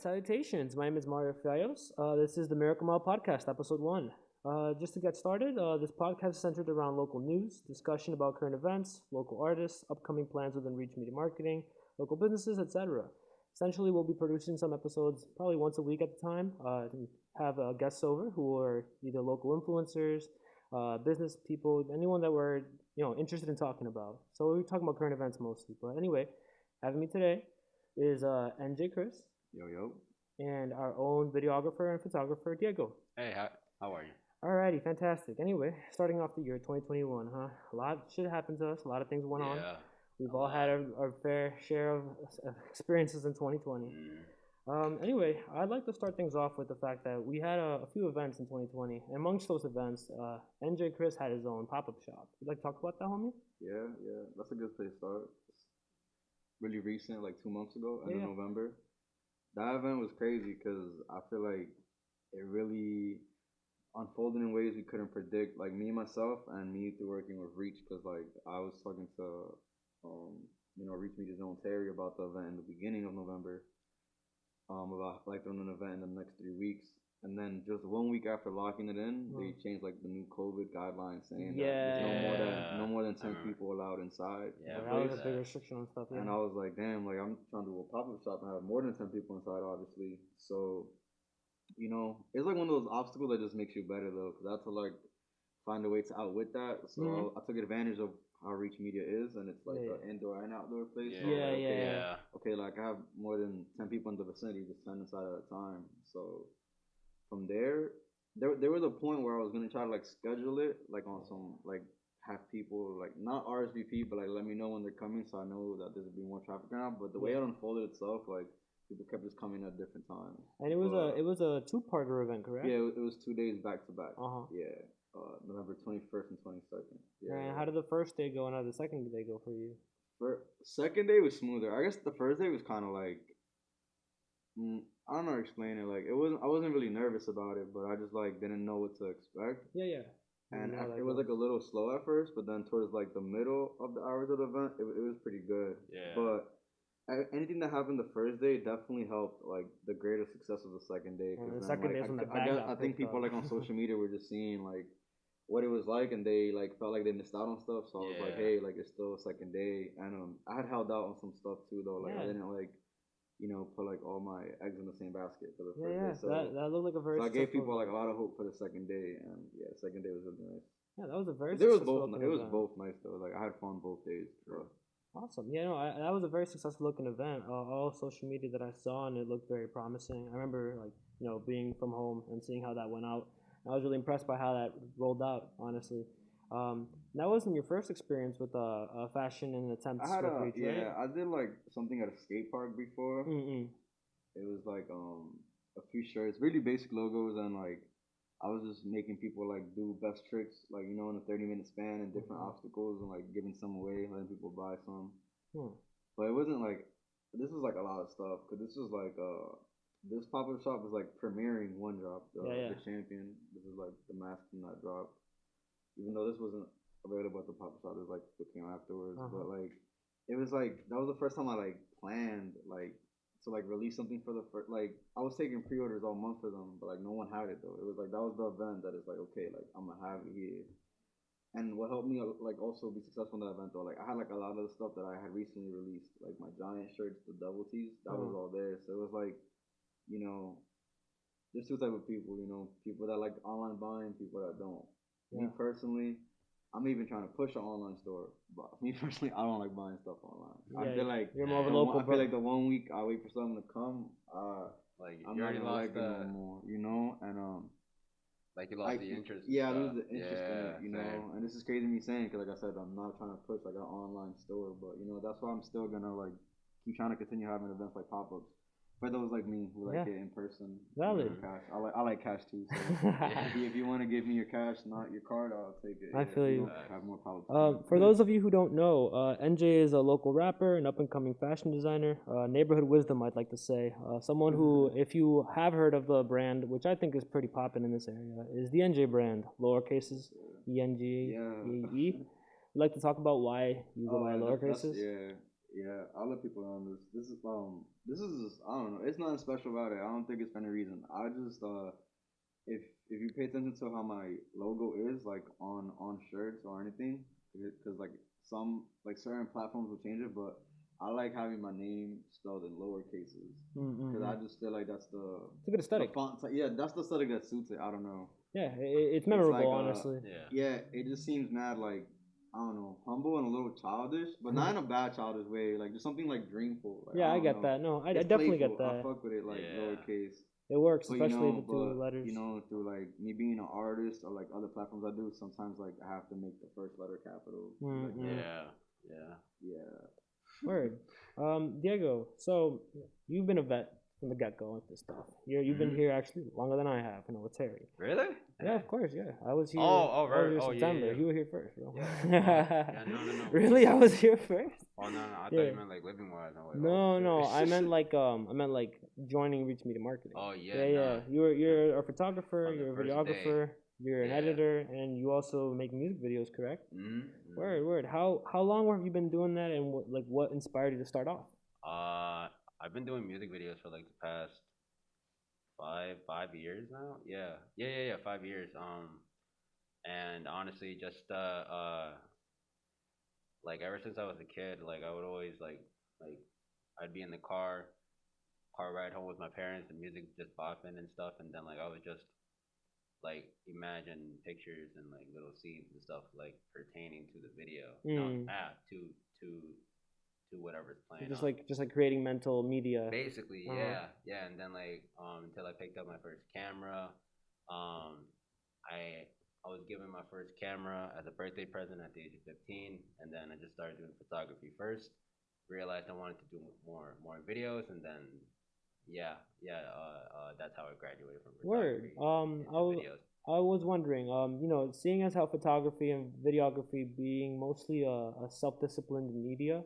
Salutations. My name is Mario Fiallos. This is the Miracle Mile Podcast, Episode 1. Just to get started, this podcast is centered around local news, discussion about current events, local artists, upcoming plans within Reach Media Marketing, local businesses, etc. Essentially, we'll be producing some episodes probably once a week at the time. And have guests over who are either local influencers, business people, anyone that we're interested in talking about. So we're talking about current events mostly. But anyway, having me today is Enjae Chris. Yo, yo. And our own videographer and photographer, Diego. Hey, how are you? Alrighty, fantastic. Anyway, starting off the year 2021, huh? A lot of shit happened to us. A lot of things went on. We've all had our fair share of experiences in 2020. Anyway, I'd like to start things off with the fact that we had a few events in 2020. And amongst those events, Enjae Chris had his own pop-up shop. Would you like to talk about that, homie? Yeah. That's a good place to start. It's really recent, like 2 months ago, in November. That event was crazy because I feel like it really unfolded in ways we couldn't predict. Like me, myself, and me through working with Reach, because like I was talking to, Reach Media Zone Terry about the event in the beginning of November, about like throwing an event in the next 3 weeks. And then just 1 week after locking it in, they changed like the new COVID guidelines saying that there's no more than 10 people allowed inside. Yeah, that was a big restriction on stuff. And I was like, damn, like I'm trying to do a pop-up shop and have more than 10 people inside, obviously. So, it's like one of those obstacles that just makes you better though, because I had to like find a way to outwit that. So I took advantage of how Reach Media is, and it's like an indoor and outdoor place. Okay, like I have more than 10 people in the vicinity, just 10 inside at a time. So from there was a point where I was gonna try to like schedule it like on some like have people like not RSVP but like let me know when they're coming so I know that there's be more traffic around. But the way it unfolded itself, like people kept just coming at different times. And it was a two-parter event, correct? Yeah, it was 2 days back to back. Yeah. November 21st and 22nd. Yeah. And how did the first day go and how did the second day go for you? Second day was smoother. I guess the first day was kind of like I don't know how to explain it. Like I wasn't really nervous about it, but I just like didn't know what to expect. Yeah. And it was like a little slow at first, but then towards like the middle of the hours of the event, it was pretty good. Yeah. But anything that happened the first day definitely helped like the greater success of the second day. And the second day when the bag I think people like on social media were just seeing like what it was like, and they like felt like they missed out on stuff. So I was like, hey, like it's still a second day, and I had held out on some stuff too though. Like I didn't like put like all my eggs in the same basket for the first day. So that looked like a very. So I gave people like a lot of hope for the second day, and the second day was really nice. Yeah, that was a very. It was both nice though. Like I had fun both days. So. Awesome. Yeah, no, that was a very successful looking event. All social media that I saw, and it looked very promising. I remember like being from home and seeing how that went out. I was really impressed by how that rolled out. Honestly. That wasn't your first experience with fashion and attempts. I did like something at a skate park before. It was like a few shirts, really basic logos, and like I was just making people like do best tricks, like in a 30-minute span and different obstacles, and like giving some away, letting people buy some. But it wasn't like this was like a lot of stuff, because this was like this pop-up shop was like premiering one drop, the champion. This is like the mask from that drop. Even though this wasn't available at the pop shop, it was like what came afterwards. But like, it was like that was the first time I like planned like to like release something for the first. Like I was taking pre-orders all month for them, but like no one had it though. It was like that was the event that is like okay, like I'm gonna have it here. And what helped me like also be successful in that event though, like I had like a lot of the stuff that I had recently released, like my giant shirts, the double tees, that was all there. So it was like, there's two type of people, people that like online buying, people that don't. Me personally, I'm even trying to push an online store, but me personally, I don't like buying stuff online. I feel like you're more of a local. I feel like the 1 week I wait for something to come, like I'm not gonna like it no more, and like you lost the interest. Yeah, I lose the interest in it, and this is crazy me saying, because like I said, I'm not trying to push like an online store, but that's why I'm still gonna like keep trying to continue having events like pop-ups. For those like me who like it in person, valid. Cash. I like cash too. So if you want to give me your cash, not your card, I'll take it. I feel you. Have more problems. For those of you who don't know, Enjae is a local rapper, an up-and-coming fashion designer, neighborhood wisdom, I'd like to say. Someone who, if you have heard of the brand, which I think is pretty poppin' in this area, is the Enjae brand, lower cases, ENGAE. You'd like to talk about why you go by lower cases? Yeah, I'll let people know this. This is I don't know. It's nothing special about it. I don't think it's for any reason. I just if you pay attention to how my logo is like on shirts or anything, because like some like certain platforms will change it, but I like having my name spelled in lower cases because I just feel like that's it's a good the aesthetic. font. Yeah, that's the aesthetic that suits it. I don't know. Yeah, it's It's memorable, like honestly. yeah, it just seems mad like I don't know, humble and a little childish, but not in a bad childish way. Like just something like dreamful. Like Yeah, I I don't get know. that. No, I It's definitely playful. get I that. fuck with it like lowercase. It works, But especially the two letters. you know, through like me being an artist or like other platforms I do, sometimes like I have to make the first letter capital. Like, yeah. Word. Diego, so you've been a vet from the get go with this stuff. You've been here actually longer than I have in Terry. Really? Yeah, of course. Yeah, I was here. Oh, I was here oh, September. yeah. You were here first, bro. Yeah, no. Really, I was here first. Oh no, I thought Yeah. you meant like living wise. I'm like, No. shit. I meant like joining Reach Media Marketing. Oh yeah. Yeah. You're a photographer. On the You're a first videographer. day. You're an editor, and you also make music videos, correct? Mm-hmm. Word. How long have you been doing that, and what inspired you to start off? I've been doing music videos for like the past 5 years now. Yeah. 5 years. And honestly, just like ever since I was a kid, like I would always like I'd be in the car ride home with my parents, and music just bopping and stuff, and then like I would just like imagine pictures and like little scenes and stuff like pertaining to the video. To whatever's playing. Just like creating mental media. Basically, yeah, and then like until I picked up my first camera, I was given my first camera as a birthday present at the age of 15, and then I just started doing photography first. Realized I wanted to do more videos, and then that's how I graduated from photography. Word. I was wondering, seeing as how photography and videography being mostly a self-disciplined media,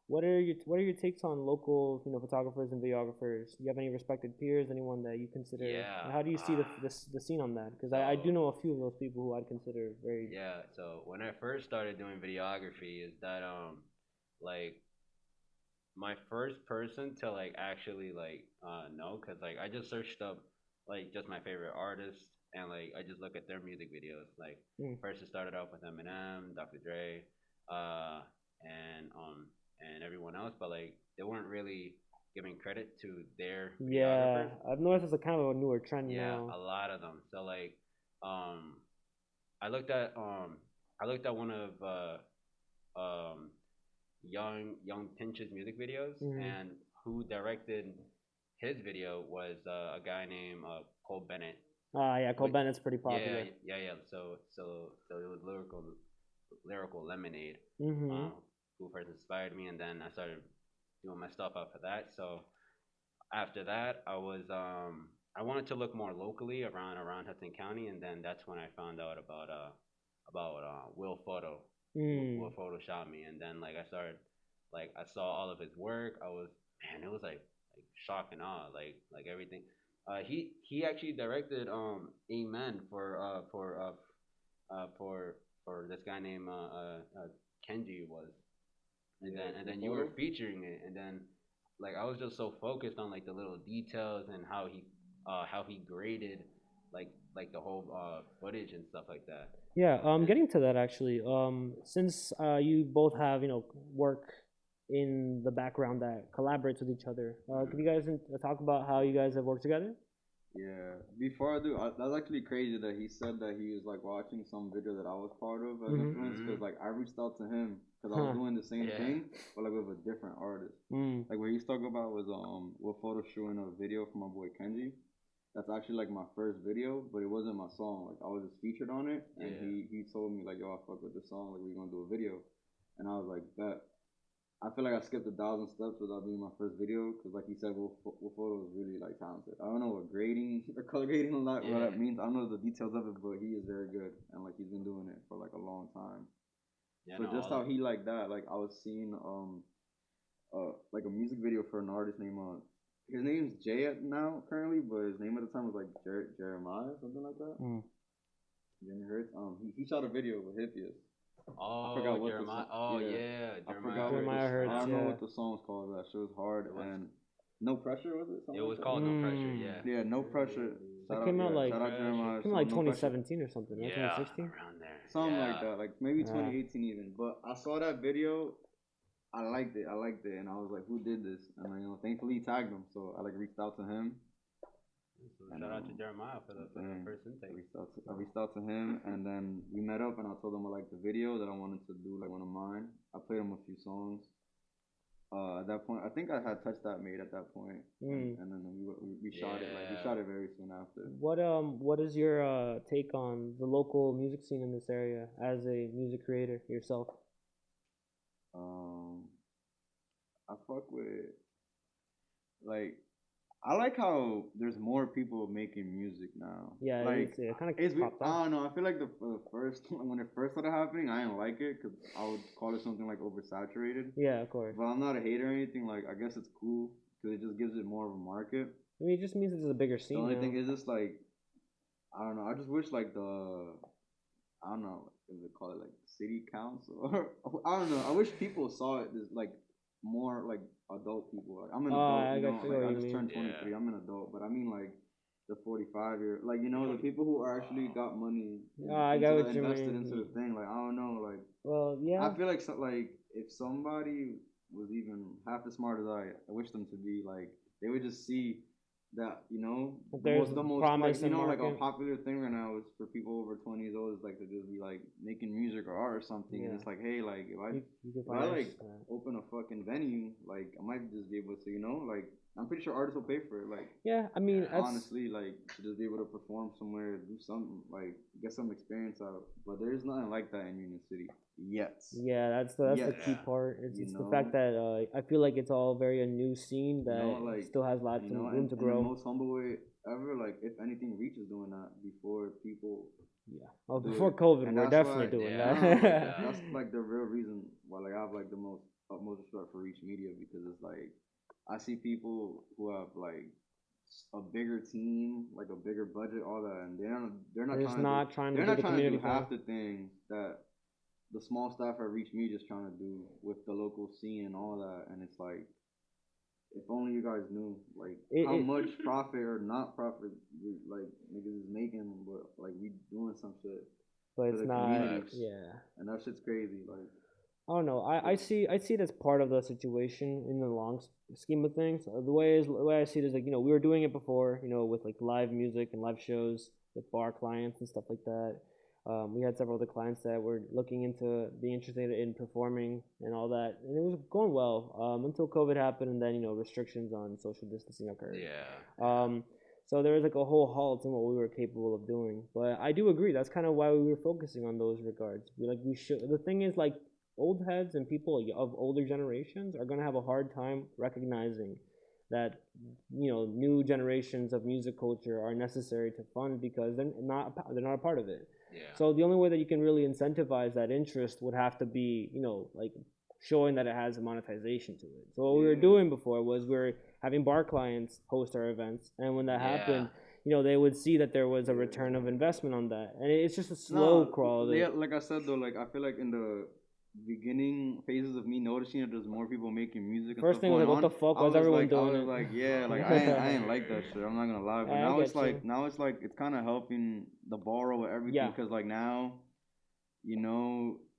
what are your takes on local, photographers and videographers? Do you have any respected peers, anyone that you consider? Yeah. How do you see the scene on that? Because I do know a few of those people who I'd consider very. Yeah. So when I first started doing videography, is that like my first person to like actually like know, because like I just searched up like just my favorite artists, and like I just look at their music videos. Like first it started off with Eminem, Dr. Dre, and everyone else, but like they weren't really giving credit to their videographers. I've noticed it's a kind of a newer trend now. Yeah, a lot of them. So like I looked at one of Young Pinch's music videos, and who directed his video was a guy named Cole Bennett. Cole Bennett's pretty popular. Yeah. So it was lyrical Lemonade, who first inspired me, and then I started doing my stuff after that. So after that, I wanted to look more locally around Hudson County, and then that's when I found out about Will Photo. Will Photo shot me, and then like I started, like I saw all of his work. It was like shock and awe, like everything. He actually directed Amen for this guy named Kenji was, and then you were featuring it, and then like I was just so focused on like the little details and how he graded like the whole footage and stuff like that. Yeah, getting to that actually. Since you both have work in the background that collaborates with each other, could you guys talk about how you guys have worked together? Yeah. Before I do, that's actually crazy that he said that he was like watching some video that I was part of as influence, because like I reached out to him because I was doing the same thing, but like with a different artist. Like what he's talking about was with photo shooting a video from my boy Kenji. That's actually like my first video, but it wasn't my song. Like I was just featured on it, and he told me like, yo, I fuck with this song. Like we're gonna do a video, and I was like, bet. I feel like I skipped 1,000 steps without being my first video, because like he said, Will Photo is really like talented. I don't know what grading or color grading a lot, what that means. I don't know the details of it, but he is very good, and like he's been doing it for like a long time. Yeah, so just how he like that, like I was seeing like a music video for an artist named his name's Jay now currently, but his name at the time was like Jeremiah, something like that. You ever heard? He shot a video with Hipias. I forgot what Jeremiah. the song. I forgot what Jeremiah the, I Hurts. don't know Yeah. what the song's called. That shit was hard and no pressure was it? It Something was like called that? No Pressure. Yeah. Yeah, no pressure. That came out like Shout out Jeremiah. came out like No pressure. 2017 or something. Right? Yeah, 2016. around there. Something like that, like maybe Yeah. 2018 even. But I saw that video, I liked it, and I was like, who did this? And thankfully he tagged him, so I like reached out to him. So shout out to Jeremiah for the first intake. I reached out to him, and then we met up, and I told him I liked the video, that I wanted to do like one of mine. I played him a few songs. At that point, I think I had Touch That made at that point, and then we shot it. Like we shot it very soon after. What is your take on the local music scene in this area as a music creator yourself? I fuck with, like, I like how there's more people making music now. Yeah, like it kind of popped I up. don't know. I feel like the first when it first started happening, I didn't like it because I would call it something like oversaturated. Yeah, of course. But I'm not a hater or anything. Like I guess it's cool because it just gives it more of a market. I mean, it just means it's a bigger scene. The only now. thing is just like, I don't know. I just wish like I don't know if they call it like city council or I don't know. I wish people saw it as like more like adult people. Like I'm an adult, I just turned 23. Yeah. I'm an adult, but I mean like the 45-year, like the people who are actually got money. I got what you invested mean. into the thing. Like I don't know, like. Well, yeah. I feel like like if somebody was even half as smart as I wish them to be, like they would just see that there's the most promise like like a popular thing right now is for people over 20 years old is like to just be like making music or art or something, and it's like, hey, like if I like open a fucking venue, like I might just be able to like I'm pretty sure artists will pay for it. Like I mean honestly, like to just be able to perform somewhere, do something, like get some experience out. But there's nothing like that in Union City yet. Yeah, that's the key part. It's the fact that I feel like it's all very a new scene that still has lots of room to grow. In the most humble way ever, like if anything, Reach is doing that before people. Yeah. Oh, before COVID, we're definitely doing that. That's like the real reason why like I have like the utmost respect for Reach Media, because it's like I see people who have like a bigger team, like a bigger budget, all that, and they're not trying to do half the things that the small staff at Reach Media is trying to do with the local scene and all that. And it's like, if only you guys knew like how much profit or not profit like niggas is making, but like we doing some shit. But it's not. Yeah. And that shit's crazy. Like I don't know. I see it as part of the situation in the long scheme of things. The way I see it is like we were doing it before, with like live music and live shows with bar clients and stuff like that. We had several other clients that were looking into being interested in performing and all that, and it was going well until COVID happened, and then restrictions on social distancing occurred. Yeah. So there was like a whole halt in what we were capable of doing. But I do agree that's kind of why we were focusing on those regards. We should. The thing is, like, old heads and people of older generations are gonna have a hard time recognizing that new generations of music culture are necessary to fund because they're not a part of it. Yeah. So the only way that you can really incentivize that interest would have to be, like showing that it has a monetization to it. So what we were doing before was we were having bar clients host our events, and when that happened, they would see that there was a return of investment on that, and it's just a slow crawl. Yeah, like I said though, like I feel like in the beginning phases of me noticing that there's more people making music and first thing was like, what the fuck was everyone doing? I was like, yeah, like I ain't like that shit. I'm not gonna lie, but now it's like it's kind of helping the borrow with everything, because like now,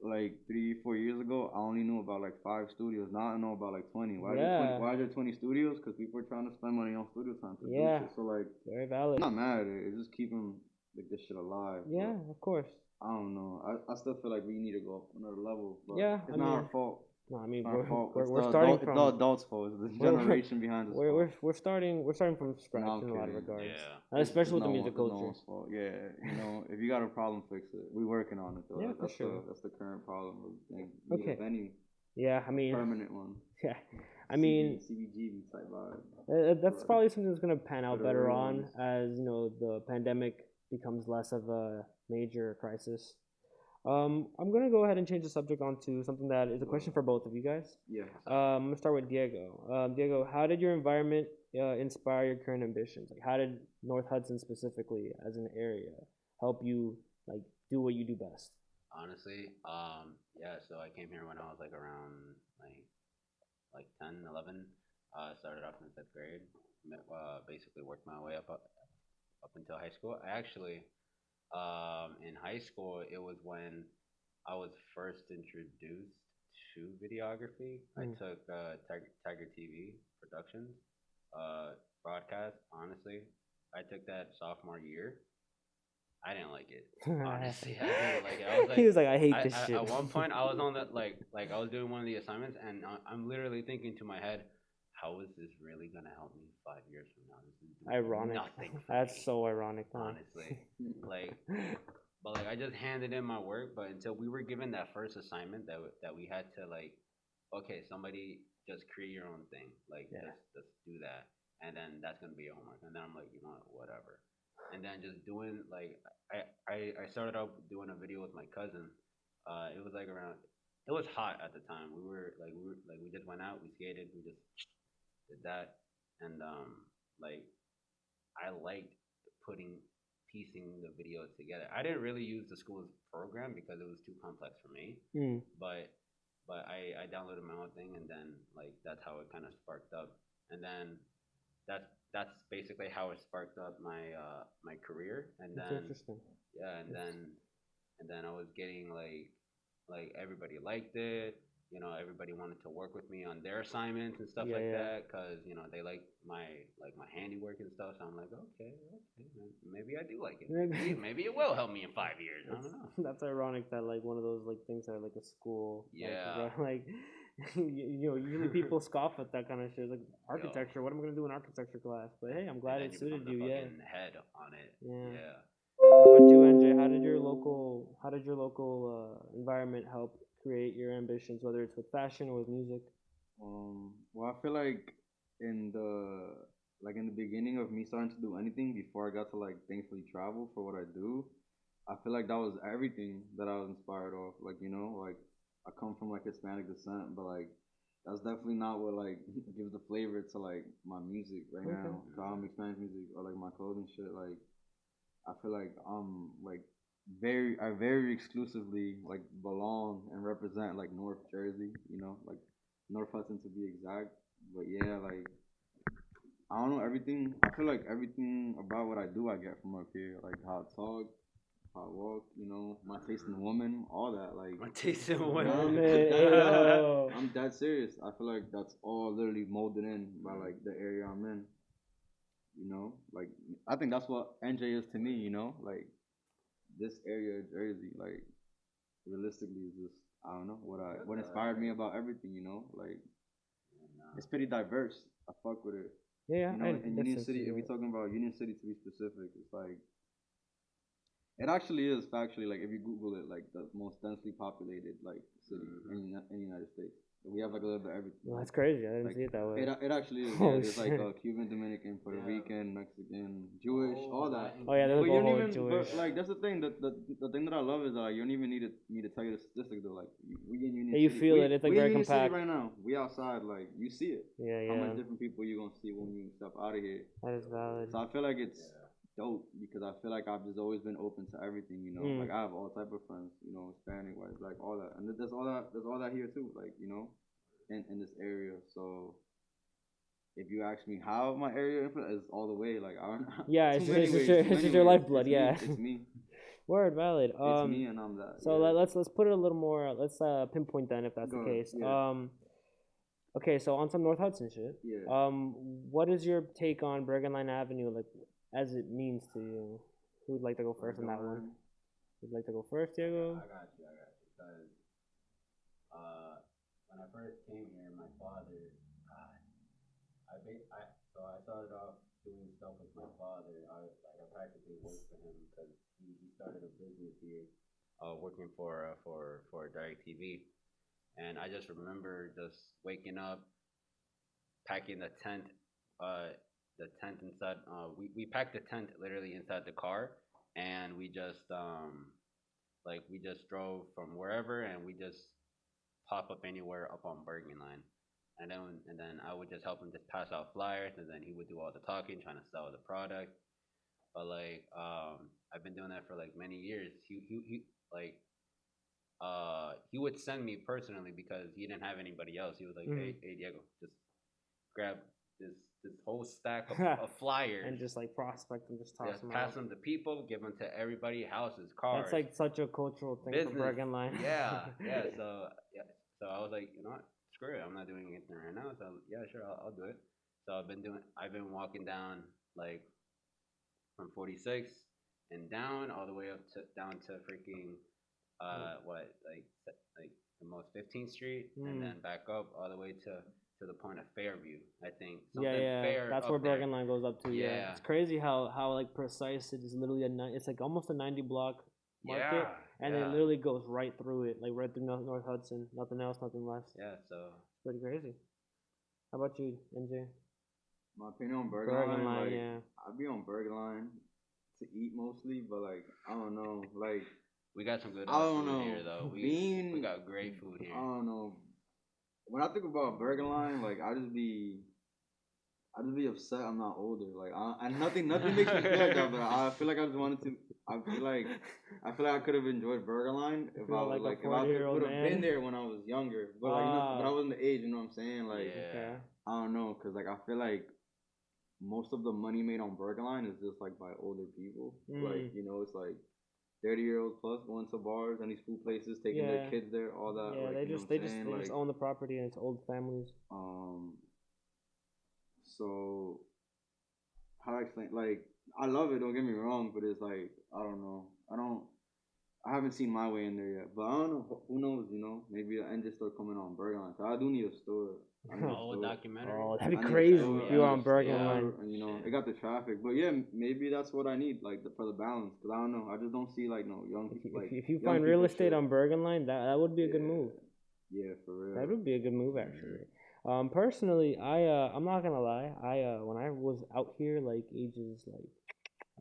like 3-4 years ago, I only knew about like 5 studios. Now I know about like 20. Why is there 20 studios? Because people are trying to spend money on studio time to do shit. So like, very valid. I'm not mad at it. It's just keeping like this shit alive. Yeah, of course. I don't know. I still feel like we need to go up another level. But it's not our fault. No, I mean we're starting from. It's the adults' fault. It's the generation behind us. We're starting from scratch in a lot of regards. Yeah. Especially with the music culture. No one's fault. Yeah, if you got a problem, fix it. We're working on it though. Yeah, that's for sure. That's the current problem. Okay. A venue. Yeah, I mean. Permanent one. Yeah, I mean. CBGB type vibe. That's probably something that's gonna pan out better on as the pandemic becomes less of a major crisis. I'm gonna go ahead and change the subject onto something that is a question for both of you guys. Yeah. I'm gonna start with Diego. Diego, how did your environment inspire your current ambitions? Like, how did North Hudson specifically, as an area, help you like do what you do best? Honestly, yeah. So I came here when I was like around like 10, 11. Started off in the fifth grade. Basically worked my way up until high school. I actually, in high school, it was when I was first introduced to videography. I Mm. took Tiger TV Productions broadcast. Honestly, I took that sophomore year. I didn't like it. Honestly, I didn't like it. I was He like, was like, I hate this shit. at one point I was on that like I was doing one of the assignments, and I'm literally thinking to my head, how is this really gonna help me 5 years from now? This is doing Ironic. nothing for That's me, so ironic, huh? honestly. Like, but like I just handed in my work, but until we were given that first assignment that we had to like, okay, somebody just create your own thing, like Yeah. just do that, and then that's gonna be your homework, and then I'm like, you know what, whatever, and then just doing like I started out doing a video with my cousin. It was like around. It was hot at the time. We just went out, we skated, we just did that, and like I liked putting piecing the video together. I didn't really use the school's program because it was too complex for me. Mm. But I downloaded my own thing, and then like that's how it kind of sparked up. And then that's basically how it sparked up my career. And That's then interesting. yeah, and then I was getting like everybody liked it. You know, everybody wanted to work with me on their assignments and stuff Yeah, like yeah. that because you know they like my handiwork and stuff. So I'm like, okay, maybe I do like it. Maybe it will help me in 5 years. I don't know. That's ironic that like one of those like things that are like a school. Yeah. Like you know, usually people scoff at that kind of shit. Like Yo. architecture. What am I gonna do in architecture class? But hey, I'm And glad then it you suited become the you. Yeah. fucking head on it. Yeah. Yeah. How about you, NJ? How did your local environment help create your ambitions, whether it's with fashion or with music? Well, I feel like in the in the beginning of me starting to do anything before I got to like thankfully travel for what I do, I feel like that was everything that I was inspired of. Like, you know, like I come from like Hispanic descent, but like that's definitely not what like gives the flavor to like my music right Okay. now. So I'm Spanish music or like my clothing shit. Like I feel like like I very exclusively like belong and represent like North Jersey, you know, like North Hudson to be exact. But yeah, like I don't know everything. I feel like everything about what I do I get from up here, like how I talk, how I walk, you know, my taste in women, all that. Like My taste in Women, women. I'm dead serious. I feel like that's all literally molded in by like the area I'm in. You know, like I think that's what NJ is to me. You know, like this area of Jersey, like realistically, is just I don't know what inspired me about everything. You know, like it's pretty diverse. I fuck with it. Yeah, You know, in Union City, if we're talking about Union City to be specific, it's like it actually is factually like if you Google it, like the most densely populated like city in the United States. We have like a little bit of everything. Well, that's crazy. I didn't Like see it that way. it actually is. Yeah, Holy there's shit. like Cuban, Dominican, Puerto Rican, Mexican, Jewish, all that. Oh yeah, there's But a you don't whole even. Jewish. But like that's the thing. The thing that I love is you don't even need to tell you the statistics though. Like we in Union Yeah, you City. feel it. It's like we in very Union City compact. right now. We outside. Like you see it. Yeah, How yeah. much different people you gonna see when you step out of here. That is valid. So I feel like it's dope because I feel like I've just always been open to everything. You know, like I have all type of friends. You know, Hispanic, white, like all that, and there's all that here too. Like you know, in this area. So if you ask me how my area is all the way, like I don't know. Yeah, it's just your lifeblood. Yeah. It's me. Word, valid. It's me, and I'm that. So yeah. let's put it a little more. Let's pinpoint then if that's the case. Yeah. Okay, so on some North Hudson shit. Yeah. What is your take on Bergen Line Avenue, like as it means to you? Who'd like to go first on that one? Who'd like to go first, Diego? I got you. Because when I first came here, my father, so I started off doing stuff with my father. I practically worked for him because he started a business here, working for Direct TV, and I just remember just waking up, packing the tent inside. We packed the tent literally inside the car, and we just drove from wherever, and we just pop up anywhere up on Bergen Line. And then I would just help him just pass out flyers, and then he would do all the talking, trying to sell the product. But like I've been doing that for like many years. He like he would send me personally because he didn't have anybody else. He was like, hey Diego, just grab this whole stack of flyers and just like prospect and just toss them pass out. them to people, give them to everybody, houses, cars. That's like such a cultural thing business. for Bergen Line. Yeah. So I was like, you know what? Screw it. I'm not doing anything right now. So yeah, sure, I'll do it. So I've been walking down like from 46 and down all the way up to down to freaking like the most 15th Street and then back up all the way to the point of Fairview, I think. Yeah. That's where Bergen Line goes up to. Yeah. It's crazy how like precise it is. Literally it's like almost a 90 block market, and it literally goes right through it, like right through North Hudson. Nothing else, nothing less. Yeah, so it's pretty crazy. How about you, Enjae? My opinion on Bergen Line, like, I'd be on Bergen Line to eat mostly, but like I don't know, like we got some good food here though. We got great food here. I don't know. When I think about Bergen Line, like I just be upset I'm not older. Like nothing makes me feel like that. But I feel like I just wanted to. I feel like I could have enjoyed Bergen Line if I was if I would have been there when I was younger. But like but I wasn't the age. You know what I'm saying? Like I don't know, cause like I feel like most of the money made on Bergen Line is just like by older people. Like it's like 30-year-olds plus going to bars and these food places, taking their kids there, all that. Yeah, like, they just own the property and it's old families. So how do I explain? Like I love it. Don't get me wrong, but it's like I don't know. I haven't seen my way in there yet, but I don't know. Who knows? Maybe an Enjae store coming on Bergen Line. So I do need a store. Documentary. Oh, that'd be crazy if you were on Bergen Line. It got the traffic, but yeah, maybe that's what I need, like for the balance. Cause I don't know, I just don't see like no young people. Like if you find real estate on Bergen Line, that would be a good move. Yeah, for real. That would be a good move actually. Personally, I'm not gonna lie. When I was out here, like ages like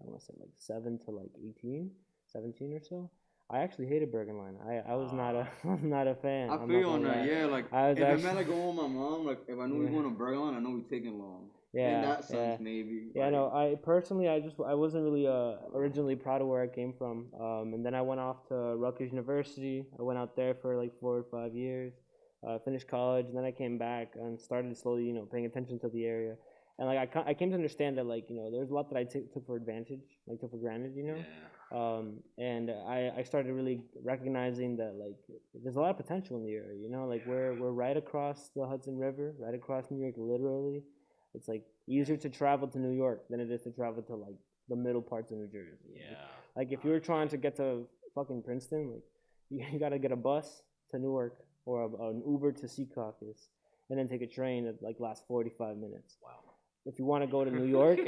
I want to say like 7 to like 18, 17 or so. I actually hated Bergen Line. I was not a fan. I feel you on that. Yeah, like if I meant like going with my mom, like if I knew we were going to Bergen Line, I know we taking long. Yeah, in that sense, maybe. Yeah, no. I personally, I wasn't really originally proud of where I came from. And then I went off to Rutgers University. I went out there for like 4 or 5 years. Finished college, and then I came back and started slowly, paying attention to the area. And like I came to understand that like there's a lot that I took for granted, Yeah. And I started really recognizing that like there's a lot of potential in the area, like we're right across the Hudson River, right across New York, literally. It's like easier to travel to New York than it is to travel to like the middle parts of New Jersey. Yeah. Like if you were trying to get to fucking Princeton, like you gotta get a bus to Newark or an Uber to Secaucus, and then take a train that like lasts 45 minutes. Wow. If you want to go to New York,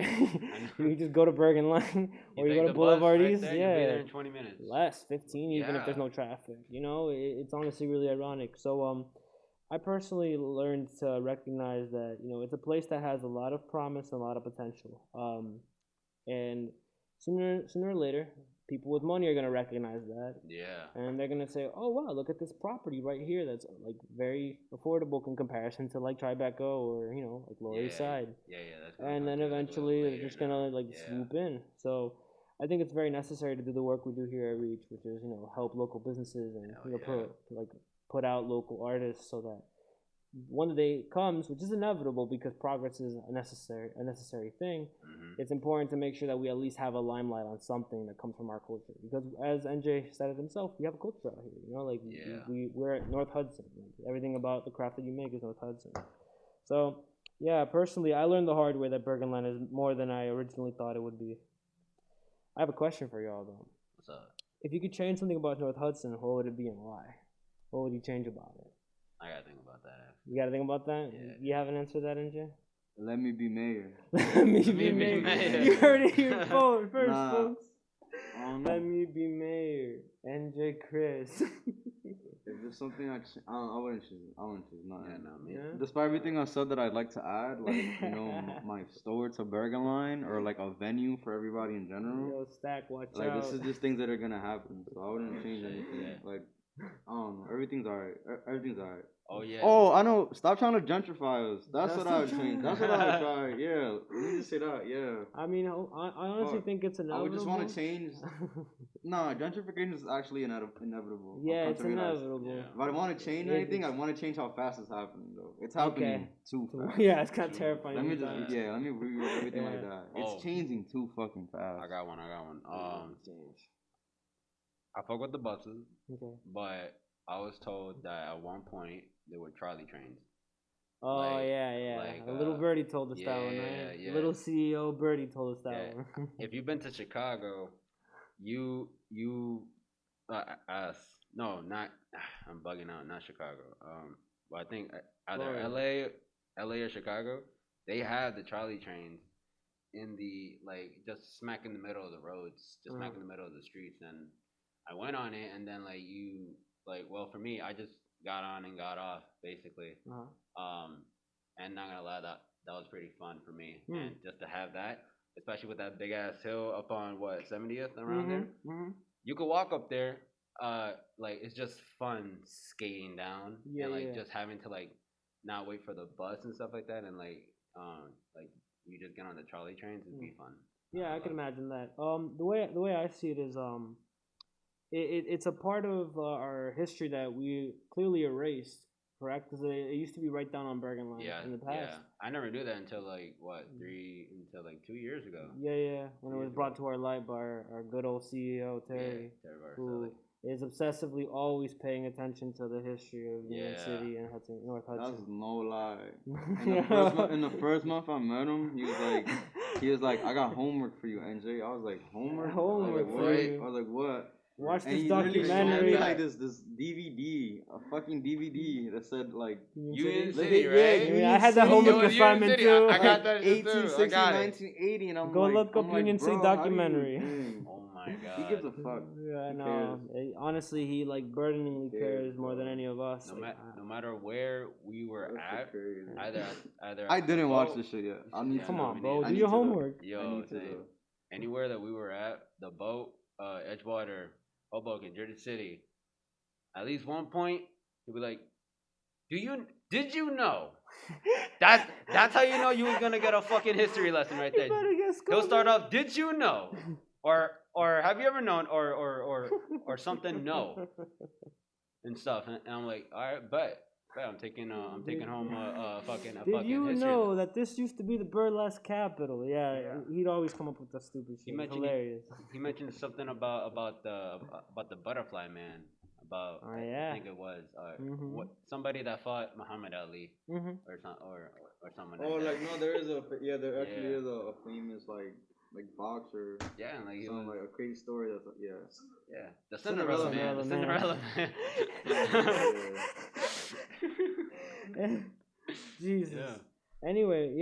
you just go to Bergen Line or you go to Boulevard East. You'll be there in 20 minutes. Less, 15, even if there's no traffic. It's honestly really ironic. So I personally learned to recognize that it's a place that has a lot of promise and a lot of potential. And sooner or later, people with money are gonna recognize that. Yeah. And they're gonna say, "Oh wow, look at this property right here. That's like very affordable in comparison to like Tribeca or like Lower East Side." Yeah. And then eventually they're just gonna swoop in. So I think it's very necessary to do the work we do here at Reach, which is help local businesses and put out local artists so that when the day comes, which is inevitable because progress is a necessary thing, it's important to make sure that we at least have a limelight on something that comes from our culture. Because as Enjae said it himself, we have a culture out here. We're at North Hudson. Everything about the craft that you make is North Hudson. So yeah, personally, I learned the hard way that Bergen Line is more than I originally thought it would be. I have a question for y'all though. What's up? If you could change something about North Hudson, what would it be and why? What would you change about it? I gotta think about that. You gotta think about that? Yeah. You have an answer to that, Enjae? Let me be mayor. Let me be mayor. You heard it here first, folks. Let me be mayor. Enjae Chris. If there's something I wouldn't choose. Nothing. Yeah. Despite everything I said that I'd like to add, like my store to Bergen Line or like a venue for everybody in general. Yo, Stack, watch out. Like this is just things that are gonna happen, so I wouldn't change anything. Yeah. Like I don't know. Everything's alright. Oh yeah. Oh, I know. Stop trying to gentrify us. That's what I would change. That's what I would try. Yeah. Let me just say that. Yeah. I mean, I honestly think it's inevitable. I would just want to change. No, gentrification is actually inevitable. Yeah, it's inevitable. Yeah. If I want to change anything, I want to change how fast it's happening, though. It's happening too fast. Yeah, it's kind of terrifying. Let me reword everything like that. It's changing too fucking fast. I got one. I fuck with the buses, but I was told that at one point they were trolley trains. Oh, like, yeah. Like, a little birdie told us that one, right? Yeah. Little CEO birdie told us that one. If you've been to Chicago, I'm bugging out, not Chicago. But I think either LA or Chicago, they have the trolley trains in the, like, just smack in the middle of the roads, just smack in the middle of the streets. And I went on it, and then, well, for me, I just got on and got off, basically. And not gonna lie, that was pretty fun for me. And just to have that, especially with that big ass hill up on 70th around there. You could walk up there. It's just fun skating down and just having to not wait for the bus and stuff like that, and you just get on the trolley trains and be fun. Yeah, I can imagine that. The way I see it is it's a part of our history that we clearly erased. Correct, because it used to be right down on Bergen Line in the past. Yeah, I never knew that until 2 years ago. Yeah, when it was brought to our light by our good old CEO Terry, who is obsessively always paying attention to the history of Union City and North Hudson. That's no lie. In the first month I met him, he was like, I got homework for you, Enjae. I was like, homework? For you. I was like, what? Watch this documentary. Like this DVD, a fucking DVD that said Union City, right? I had that homework assignment too. I got that 1860, 1980, and I'm go look up Union City documentary. Oh my god. He gives a fuck. Yeah, no. Honestly, he burdeningly cares more than any of us. No matter where we were at, either I didn't watch this shit yet. Come on, bro. Do your homework. Yo, anywhere that we were at, the boat, Edgewater, Hoboken, Jersey City, at least one point he'll be like, did you know? That's how you know you was gonna get a fucking history lesson right there. He'll start off, did you know? Or have you ever known? Or something no. And stuff. And I'm like, all right, but I'm taking home a fucking Did you know that this used to be the burlesque capital? Yeah, he'd always come up with that stupid shit. Hilarious. He mentioned something about the butterfly man. I think it was somebody that fought Muhammad Ali or someone. Oh, there actually is a famous boxer. Yeah, and some a crazy story that's the Cinderella man. The Cinderella man. Jesus. Yeah. Anyway,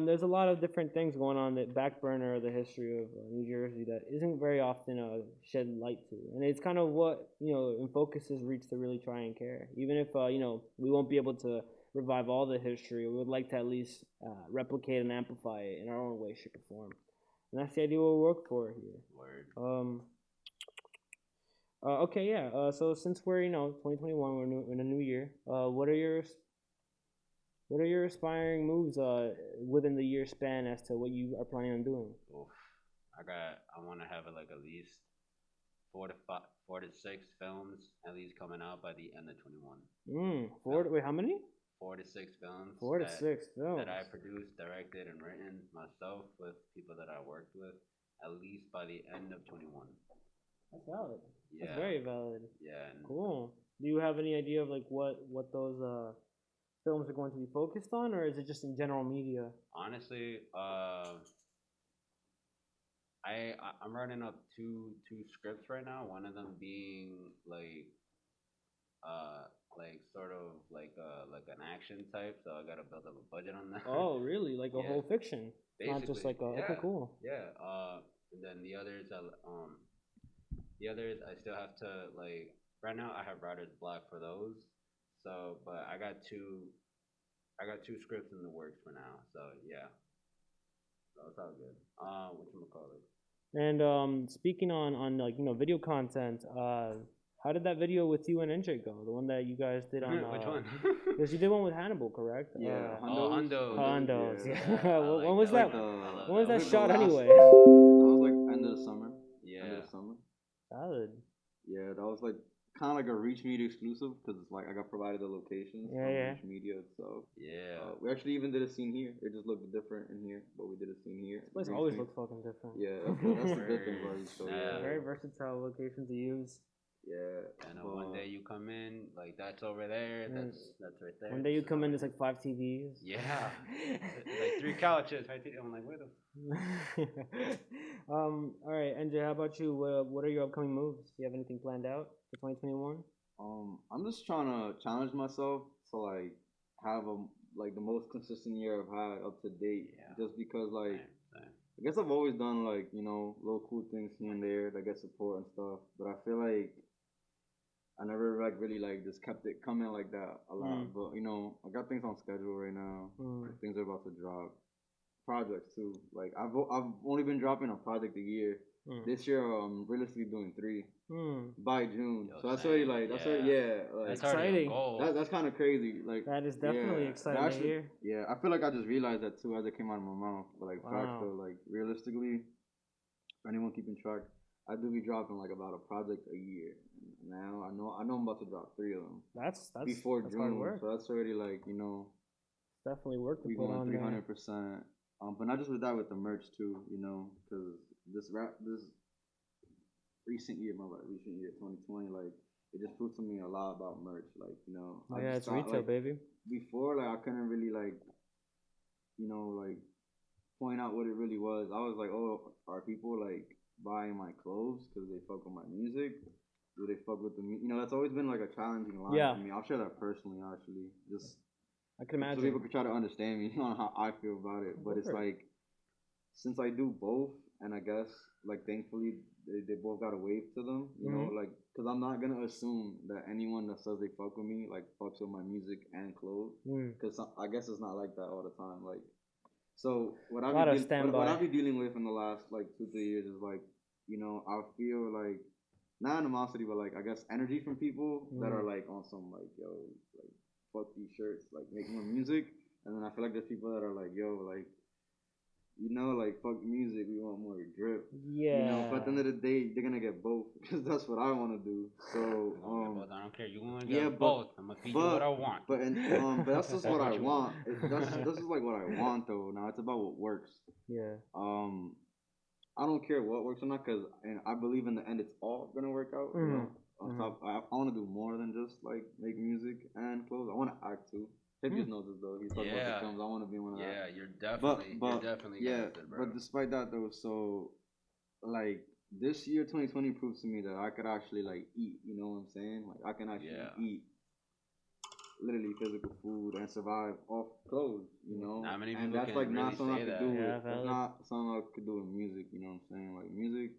there's a lot of different things going on that back burner of the history of New Jersey that isn't very often shed light to, and it's kind of what Enfocuses reach to really try and care. Even if we won't be able to revive all the history, we would like to at least replicate and amplify it in our own way, shape, or form. And that's the idea we'll work for here. Word. So since we're 2021, we're in a new year. What are your aspiring moves within the year span as to what you are planning on doing? Oof. I want to have at least 4 to 6 films at least coming out by the end of 21. Wait, how many? 4 to 6 films. 4 to 6 films that I produced, directed, and written myself with people that I worked with, at least by the end of 21. That's valid. Yeah. That's very valid. Yeah. Cool. Do you have any idea of what those films are going to be focused on, or is it just in general media? Honestly, I'm running up two scripts right now. One of them being an action type, so I gotta build up a budget on that. Oh, really? Like a whole fiction? Basically, not just okay, cool. Yeah. And then the others, I still have to right now I have writer's block for those. So, but I got two scripts in the works for now. So yeah, so it's all good. Whatchamacallit? And speaking on video content, how did that video with you and Enjae go? The one that you guys did on which one? Because you did one with Hannibal, correct? Yeah. Hondos. Yeah. When was that? When was that shot anyway? That was end of the summer. Yeah. End of the summer. Solid. Yeah, that was like kind of like a Reach Media exclusive because it's like I got provided the locations from Reach Media. So yeah, we actually even did a scene here. It just looked different in here, but we did a scene here. This place always looks fucking different. Yeah, that's the good thing about it. So yeah, very versatile location to use. Yeah. And one day you come in, like that's over there, that's right there. One day you come in, there's like 5 TVs. Yeah, like 3 couches. I'm like, where the? All right, Enjae, how about you? What are your upcoming moves? Do you have anything planned out for 2021? I'm just trying to challenge myself to like have like the most consistent year I've had up to date. Yeah. Just because like. Same. I guess I've always done like, little cool things here and there that get support and stuff, but I feel like I never like really like just kept it coming like that a lot. But I got things on schedule right now. Things are about to drop. Projects too. Like I've only been dropping a project a year. This year I'm realistically doing 3 by June. So that's already like that's exciting. That's kind of crazy. Like that is definitely exciting to hear. Yeah, I feel like I just realized that too as it came out of my mouth. But like facts though, like realistically, for anyone keeping track, I do be dropping like about a project a year. Now I know I'm about to drop 3 of them. That's before that's June. Hard work. So that's already like definitely work to we put on 300%. But not just with that, with the merch too. Because this recent year 2020, like it just proved to me a lot about merch. Like it's retail, like, baby. Before, like I couldn't really like like point out what it really was. I was like, oh, are people like buying my clothes because they fuck with my music? Do they fuck with the music? That's always been like a challenging line for me. I'll share that personally, actually. Just I can imagine. So people could try to understand me on how I feel about it. But it's like, since I do both, and I guess like thankfully they both got a wave to them, like because I'm not gonna assume that anyone that says they fuck with me like fucks with my music and clothes, because I guess it's not like that all the time. Like, so what I be dealing with in the last like 2-3 years is like, I feel like not animosity, but like I guess energy from people that are like on some like like fuck these shirts, like make more music, and then I feel like there's people that are like like like fuck music, we want more drip. Yeah. But at the end of the day, they're gonna get both because that's what I want to do. So I don't care. You want to get both. I'm gonna feed you what I want. But that's just what I want. This is like what I want though. Now it's about what works. Yeah. I don't care what works or not because I believe in the end it's all gonna work out. On top, I want to do more than just like make music and clothes. I want to act too. Hipias knows this though. He's talking about the films. I want to be one of that. Yeah, you're definitely gifted, bro. But despite that though, so like this year 2020 proves to me that I could actually like eat. You know what I'm saying? Like I can actually eat literally physical food and survive off clothes. Not many people and that's can like really not something I could do with. That's not something I could do with music. You know what I'm saying? Like music,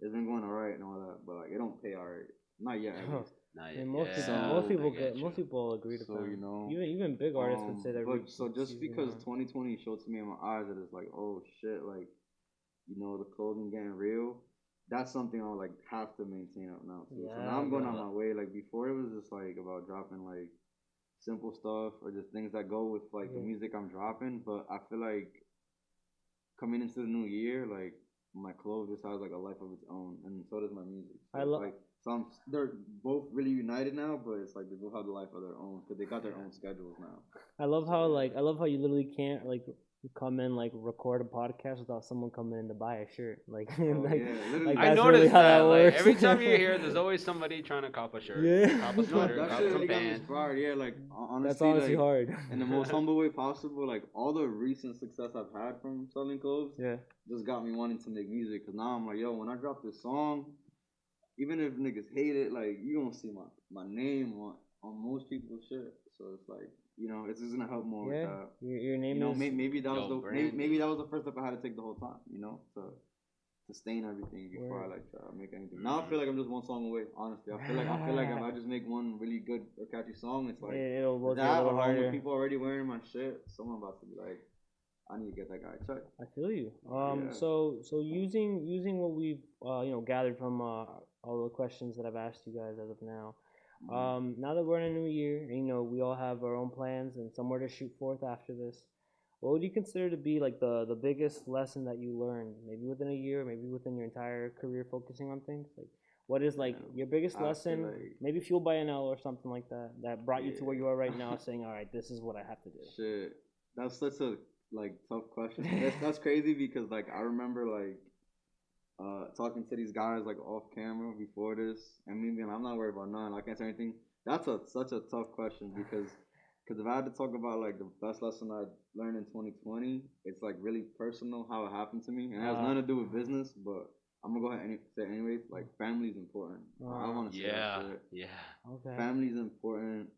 it's been going alright and all that, but like it don't pay alright. Not yet, at least. Not yet. Most people agree to that. Even big artists would say that. But so just because 2020 showed to me in my eyes that it's like, oh shit, like the clothing getting real. That's something I'll like have to maintain up now too. So now I'm going on my way. Like before, it was just like about dropping like simple stuff or just things that go with like the music I'm dropping. But I feel like coming into the new year, like my clothes just has like a life of its own, and so does my music. So they're both really united now, but it's like they both have the life of their own because they got their own schedules now. I love how you literally can't like come in like record a podcast without someone coming in to buy a shirt. Like, like I noticed that. Like every time you're here, there's always somebody trying to cop a shirt, cop a sweater, cop some pants. Yeah, like honestly, that's honestly like, hard. In the most humble way possible. Like all the recent success I've had from selling clothes, just got me wanting to make music. Cause now I'm like, yo, when I drop this song, even if niggas hate it, like you gonna see my name on most people's shit. So it's like, it's just gonna help more with that. Your name is maybe that was maybe that was the first step I had to take the whole time, to sustain everything before I like make anything. Now I feel like I'm just one song away, honestly. I feel like if I just make one really good or catchy song, it's like it'll work that a little harder. With people already wearing my shit, someone about to be like, I need to get that guy checked. I feel you. So using what we've gathered from all the questions that I've asked you guys as of now. Now that we're in a new year, and, we all have our own plans and somewhere to shoot forth after this. What would you consider to be like the biggest lesson that you learned, maybe within a year, maybe within your entire career focusing on things? Like, What is like your biggest lesson, like, maybe fueled by NL or something like that, that brought you to where you are right now, saying, all right, this is what I have to do? Shit, that's such a like tough question. That's crazy because like I remember like talking to these guys like off camera before this, and me being I'm not worried about none. I can't say anything. That's such a tough question because if I had to talk about like the best lesson I learned in 2020, it's like really personal how it happened to me, and it has nothing to do with business, but I'm gonna go ahead and say it anyways. Like family is important. I want to say that shit. Yeah. Okay. Family is important.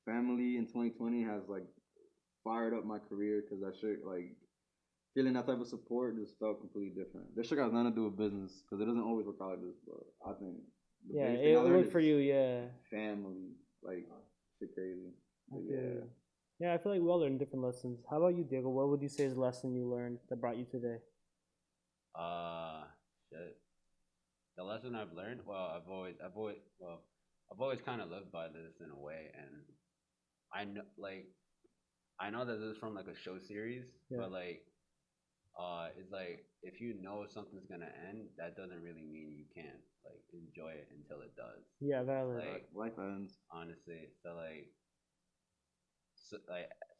Family in 2020 has like fired up my career because that shit like feeling that type of support just felt completely different. This shit got nothing to do with business because it doesn't always work out like this. But I think the biggest thing I it learned worked for you. Yeah. Family, like shit crazy. But Okay. Yeah, I feel like we all learned different lessons. How about you, Diego? What would you say is a lesson you learned that brought you today? Shit. The lesson I've learned, well, I've always kind of lived by this in a way, and I know that this is from like a show series, but like, it's like if you know something's gonna end, that doesn't really mean you can't like enjoy it until it does. Yeah, valid. Like life ends. Honestly, like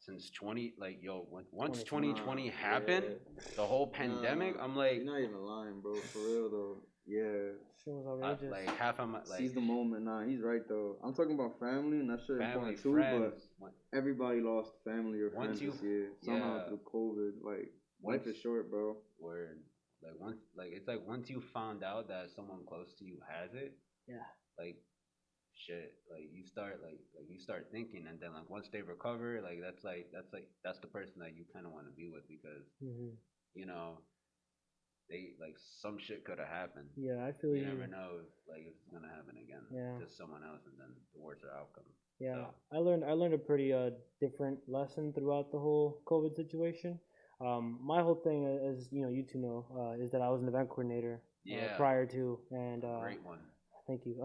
since 20 like yo once 2020 happened, the whole pandemic, I'm like, you're not even lying, bro, for real though. Yeah, shit was outrageous. like half of my like seize the moment. Nah, he's right though. I'm talking about family, and that shit family, important too. friends, but everybody lost family or friends this year somehow through COVID. Like life is short, bro. Word. Like once you found out that someone close to you has it, like shit, like you start thinking, and then like once they recover, like that's the person that you kind of want to be with because you know they like some shit could have happened. Yeah, I feel you. You never know if it's gonna happen again to someone else, and then the worse outcome. Yeah, so. I learned a pretty different lesson throughout the whole COVID situation. My whole thing, as you two know, is that I was an event coordinator prior to, and great one. Thank you.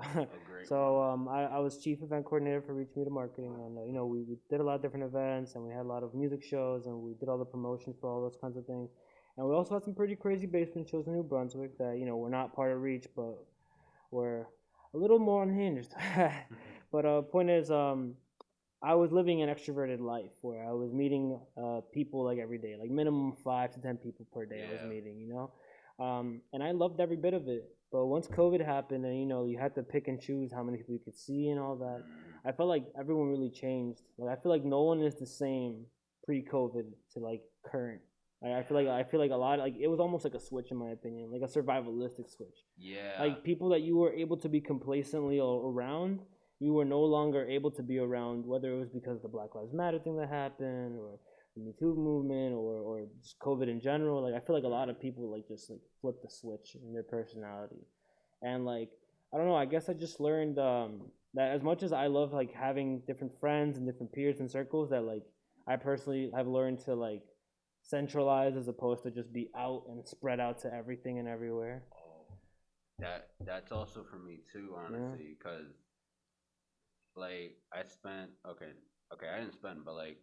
So I was chief event coordinator for Reach Media Marketing, and we did a lot of different events, and we had a lot of music shows, and we did all the promotion for all those kinds of things. And we also had some pretty crazy basement shows in New Brunswick that were not part of Reach, but were a little more unhinged. But point is, I was living an extroverted life where I was meeting people like every day, like minimum 5 to 10 people per day. I was meeting, and I loved every bit of it. But once COVID happened, and you had to pick and choose how many people you could see and all that, I felt like everyone really changed. Like I feel like no one is the same pre-COVID to like current. I feel like a lot, like it was almost like a switch in my opinion, like a survivalistic switch. Yeah. Like people that you were able to be complacently around, you were no longer able to be around, whether it was because of the Black Lives Matter thing that happened, or the Me Too movement, or just COVID in general. Like I feel like a lot of people like just like flip the switch in their personality, and like I don't know. I guess I just learned that as much as I love like having different friends and different peers and circles, that like I personally have learned to like centralize as opposed to just be out and spread out to everything and everywhere. That's also for me too, honestly, because like I spent I didn't spend, but like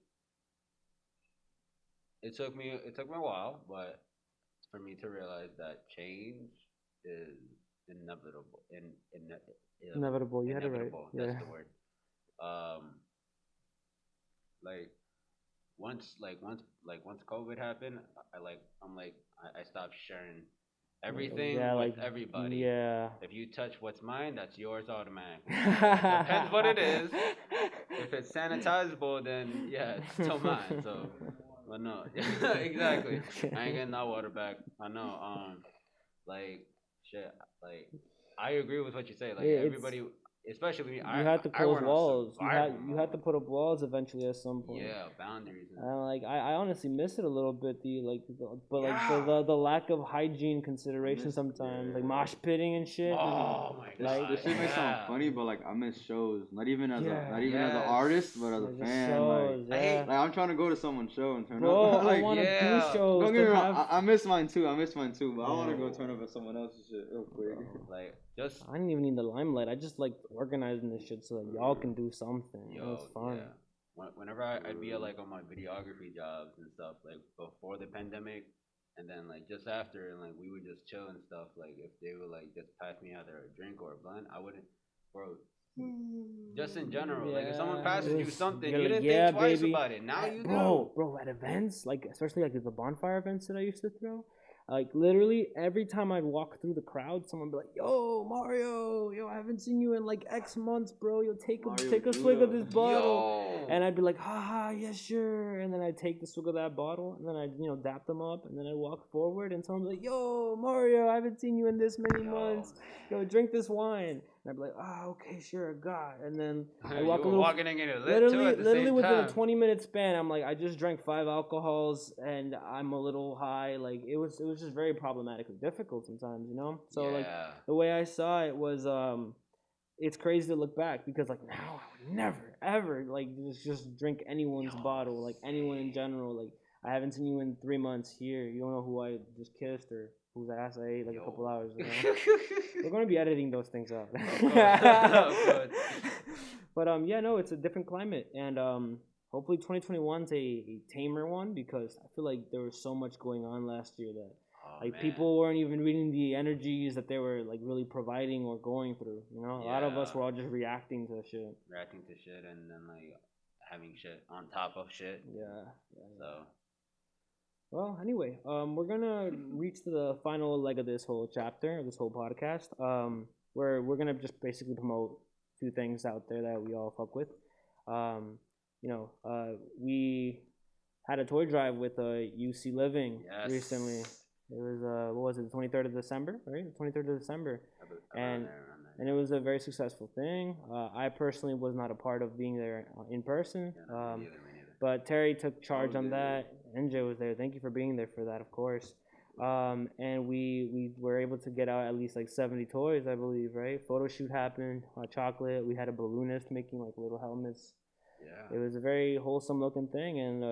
it took me a while, but for me to realize that change is inevitable. Inevitable. You had it right. That's the word. Like once COVID happened, I stopped sharing everything with everybody. Yeah. If you touch what's mine, that's yours automatically. Depends what it is. If it's sanitizable, then yeah, it's still mine. So, but no, exactly. I ain't getting that water back. I know. Like shit. Like I agree with what you say. Like everybody. Especially me, you had to close walls. You had to put up walls eventually at some point. Yeah, boundaries. I honestly miss it a little bit. The lack of hygiene consideration sometimes, like mosh pitting and shit. Oh my god, this shit may sound funny, but like I miss shows. Not even as an artist, but as a fan. Shows, like I'm trying to go to someone's show and turn up. Like, I want to do shows. Don't get me wrong. I miss mine too. But I want to go turn up at someone else's shit real quick. Like I didn't even need the limelight. I just like organizing this shit so that y'all can do something. It's fun. Yeah. Whenever I'd be like on my videography jobs and stuff, like before the pandemic, And then like just after, and like we would just chill and stuff. Like if they would like just pass me either a drink or a blunt, I wouldn't, bro. Just in general, like if someone passes you something, you didn't think twice about it. Now you do. Bro, at events, like especially like the bonfire events that I used to throw, like literally every time I'd walk through the crowd, someone would be like, "Yo, Mario, yo, I haven't seen you in like X months, bro. Yo, take a swig of this bottle." And I'd be like, "Haha, yeah, sure." And then I'd take the swig of that bottle, and then I'd dap them up, and then I'd walk forward, and someone would be like, "Yo, Mario, I haven't seen you in this many months. Yo, drink this wine." And I'd be like, okay, sure, God. And then I walk a little. Walking in it literally within a 20-minute span, I'm like, I just drank 5 alcohols and I'm a little high. Like it was just very problematically difficult sometimes, So like the way I saw it was, it's crazy to look back because like now I would never ever like just drink anyone's bottle, like anyone in general. Like I haven't seen you in 3 months here. You don't know who I just kissed or whose ass I ate like a couple hours ago. We're going to be editing those things out. But yeah, no, it's a different climate, and hopefully 2021's a tamer one because I feel like there was so much going on last year that people weren't even reading the energies that they were like really providing or going through. A lot of us were all just reacting to shit. And then like having shit on top of shit. Yeah. So. Well, anyway, we're gonna reach to the final leg of this whole chapter, this whole podcast, where we're gonna just basically promote a few things out there that we all fuck with. We had a toy drive with UC Living recently. It was what was it, the 23rd of December, right? The 23rd of December, and it was a very successful thing. I personally was not a part of being there in person. Me neither. But Terry took charge on that. Enjae was there. Thank you for being there for that, of course. And we were able to get out at least like 70 toys, I believe, right? Photo shoot happened. Chocolate. We had a balloonist making like little helmets. Yeah. It was a very wholesome looking thing, and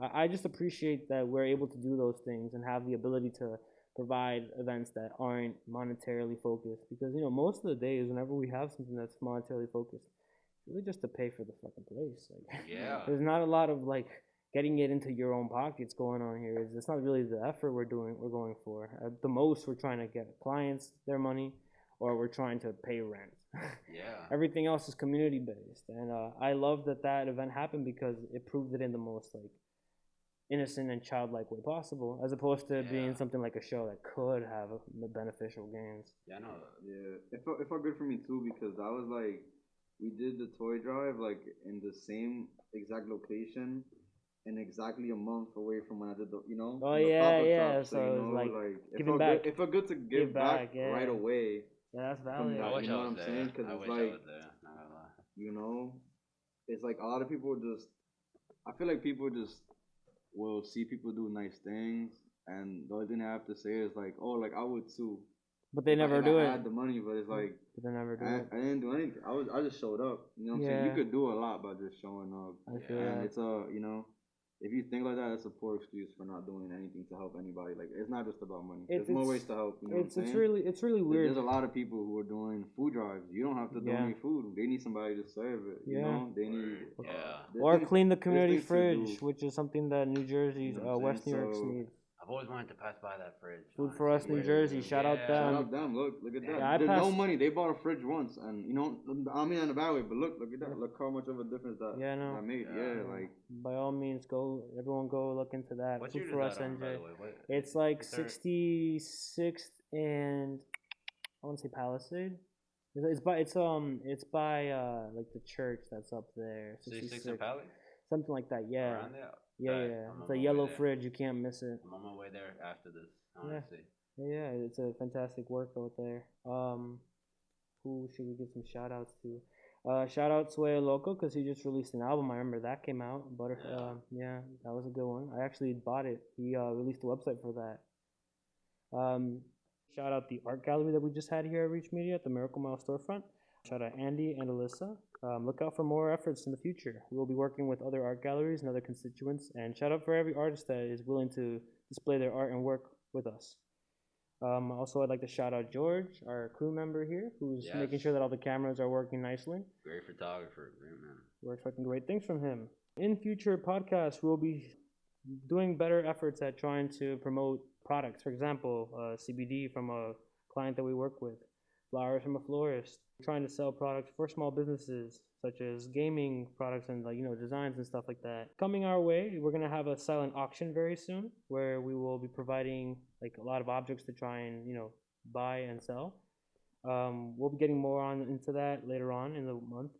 I just appreciate that we're able to do those things and have the ability to provide events that aren't monetarily focused. Because most of the days, whenever we have something that's monetarily focused, really just to pay for the fucking place. Like, there's not a lot of like getting it into your own pockets going on here. It's not really the effort we're going for. At the most, we're trying to get clients their money, or we're trying to pay rent. Everything else is community based, and I love that event happened because it proved it in the most like innocent and childlike way possible, as opposed to being something like a show that could have beneficial gains. It felt good for me too because I was like. We did the toy drive like in the same exact location and exactly a month away from when I did the Shop. So it was like giving back. It felt good to give back right away. Yeah, that's valid. That, you know what I'm saying? Because it's like, it's like a lot of people just. I feel like people just will see people do nice things, and the only thing they have to say is like, "Oh, like I would too." But they never do it. I had the money, but it's like but they never do it. I didn't do anything. I just showed up. You know what I'm saying? You could do a lot by just showing up. I feel that. It's if you think like that, it's a poor excuse for not doing anything to help anybody. Like it's not just about money. There's more ways to help. You know what I'm saying? It's really weird. There's a lot of people who are doing food drives. You don't have to donate food. They need somebody to serve it. You know, they need or clean the community fridge, which is something that New Jersey, West New York needs. I've always wanted to pass by that fridge. Food for Us, New Jersey. Shout out them. Shout out them. Look at that. Yeah, there's no money. They bought a fridge once, and I mean in a bad way, but look at that. Look how much of a difference that made. Like by all means, everyone go look into that. What's Food for Us, Enjae. It's like 66th and I want to say Palisade. It's by like the church that's up there. 66 and Palisade. Something like that. Yeah. Around there. Yeah. It's a yellow fridge. You can't miss it. I'm on my way there after this. Honestly. Yeah, it's a fantastic workout there. Who should we give some shout outs to? Shout out Sway Loco because he just released an album. I remember that came out. Yeah, that was a good one. I actually bought it. He released a website for that. Shout out the art gallery that we just had here at Reach Media at the Miracle Mile storefront. Shout out Andy and Alyssa. Look out for more efforts in the future. We will be working with other art galleries and other constituents. And shout out for every artist that is willing to display their art and work with us. Also, I'd like to shout out George, our crew member here, who's making sure that all the cameras are working nicely. Great photographer, great man. We're expecting great things from him. In future podcasts, we'll be doing better efforts at trying to promote products. For example, CBD from a client that we work with, flowers from a florist. We're trying to sell products for small businesses, such as gaming products and designs and stuff like that. Coming our way, we're gonna have a silent auction very soon, where we will be providing like a lot of objects to try and buy and sell. We'll be getting more into that later on in the month.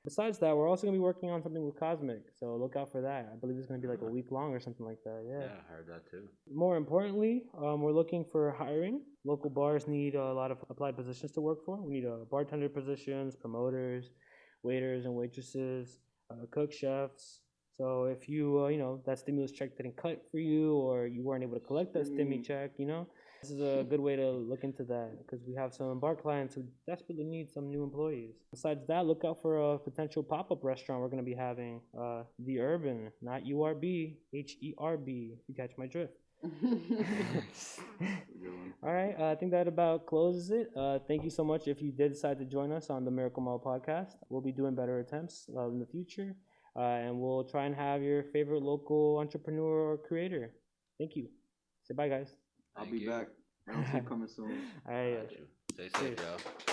Besides that, we're also going to be working on something with Cosmic, so look out for that. I believe it's going to be like a week long or something like that. Yeah, I heard that too. More importantly, we're looking for hiring. Local bars need a lot of applied positions to work for. We need bartender positions, promoters, waiters and waitresses, cook chefs. So if you, that stimulus check didn't cut for you, or you weren't able to collect that stimmy check, this is a good way to look into that, because we have some bar clients who desperately need some new employees. Besides that, look out for a potential pop-up restaurant we're going to be having, The Urban, not URB, HERB, if you catch my drift. All right, I think that about closes it. Thank you so much if you did decide to join us on the Miracle Mall podcast. We'll be doing better attempts in the future, and we'll try and have your favorite local entrepreneur or creator. Thank you. Say bye, guys. I'll be back. I'll keep coming soon. All right. Stay safe, y'all.